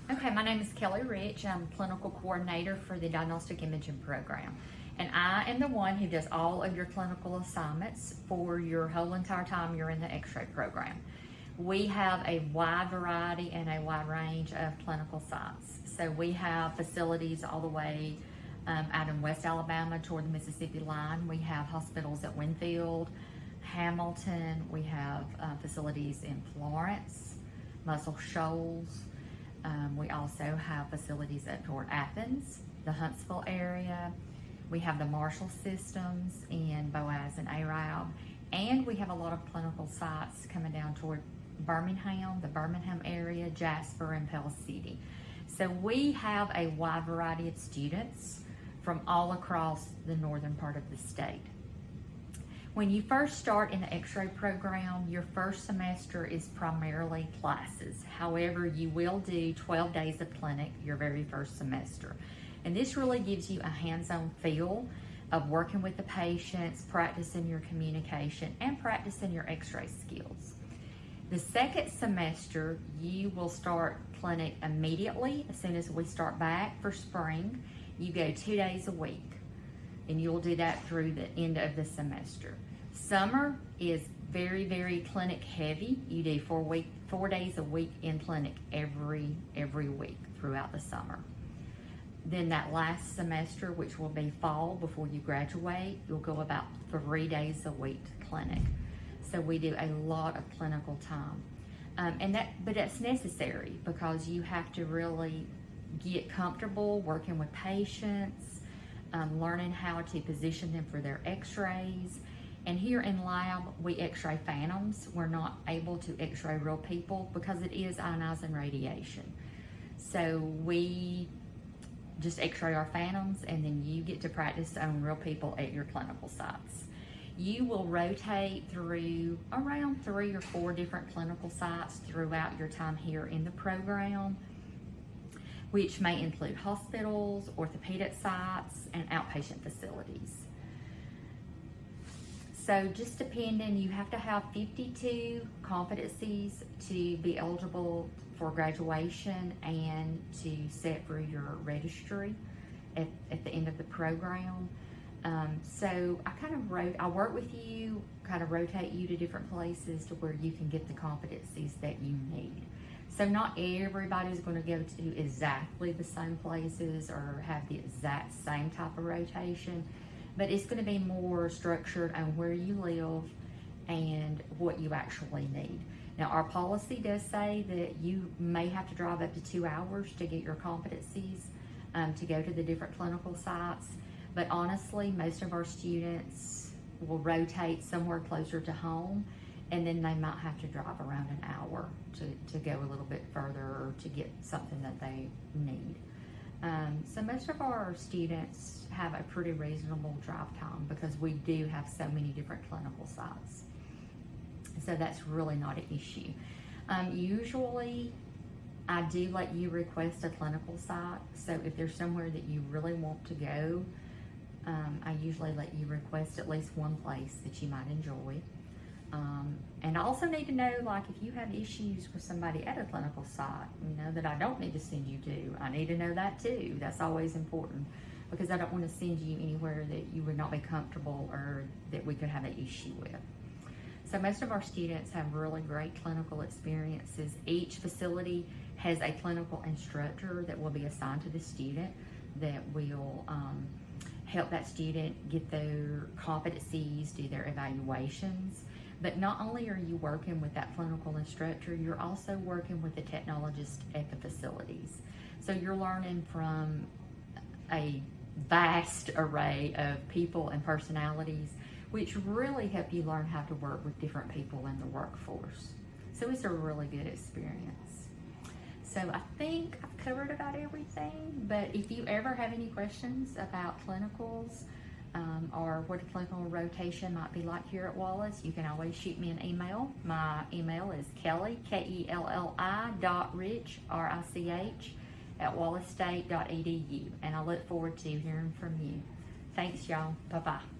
Okay, my name is Kelly Rich. I'm clinical coordinator for the Diagnostic Imaging program. And I am the one who does all of your clinical assignments for your whole entire time you're in the x-ray program. We have a wide variety and a wide range of clinical sites. So we have facilities all the way out in West Alabama toward the Mississippi line. We have hospitals at Winfield, Hamilton. We have facilities in Florence, Muscle Shoals. We also have facilities up toward Athens, the Huntsville area. We have the Marshall systems in Boaz and Arab. And we have a lot of clinical sites coming down toward Birmingham, the Birmingham area, Jasper, and Pell City. So we have a wide variety of students from all across the northern part of the state. When you first start in the x-ray program, your first semester is primarily classes. However, you will do 12 days of clinic your very first semester. And this really gives you a hands-on feel of working with the patients, practicing your communication, and practicing your x-ray skills. The second semester, you will start clinic immediately. As soon as we start back for spring, you go 2 days a week. And you'll do that through the end of the semester. Summer is very, very clinic heavy. You do 4 days a week in clinic every week throughout the summer. Then that last semester, which will be fall before you graduate, you'll go about 3 days a week to clinic. So we do a lot of clinical time. But that's necessary because you have to really get comfortable working with patients, learning how to position them for their x-rays. And here in lab, we x-ray phantoms. We're not able to x-ray real people because it is ionizing radiation. So we just x-ray our phantoms, and then you get to practice on real people at your clinical sites. You will rotate through around 3 or 4 different clinical sites throughout your time here in the program, which may include hospitals, orthopedic sites, and outpatient facilities. So just depending, you have to have 52 competencies to be eligible for graduation and to set for your registry at the end of the program. So I work with you, kind of rotate you to different places to where you can get the competencies that you need. So not everybody's going to go to exactly the same places or have the exact same type of rotation, but it's going to be more structured on where you live and what you actually need. Now, our policy does say that you may have to drive up to 2 hours to get your competencies to go to the different clinical sites, but honestly, most of our students will rotate somewhere closer to home, and then they might have to drive around an hour to go a little bit further or to get something that they need. So most of our students have a pretty reasonable drive time because we do have so many different clinical sites. So that's really not an issue. Usually, I do let you request a clinical site. So if there's somewhere that you really want to go, I usually let you request at least one place that you might enjoy. And I also need to know, like, if you have issues with somebody at a clinical site, that I don't need to send you to. I need to know that too. That's always important because I don't want to send you anywhere that you would not be comfortable or that we could have an issue with. So most of our students have really great clinical experiences. Each facility has a clinical instructor that will be assigned to the student that will help that student get their competencies, do their evaluations. But not only are you working with that clinical instructor, you're also working with the technologist at the facilities. So you're learning from a vast array of people and personalities, which really help you learn how to work with different people in the workforce. So it's a really good experience. So I think I've covered about everything, but if you ever have any questions about clinicals or what a clinical rotation might be like here at Wallace, you can always shoot me an email. My email is Kelly, Kelli.Rich, RICH, @wallacestate.edu, and I look forward to hearing from you. Thanks, y'all. Bye-bye.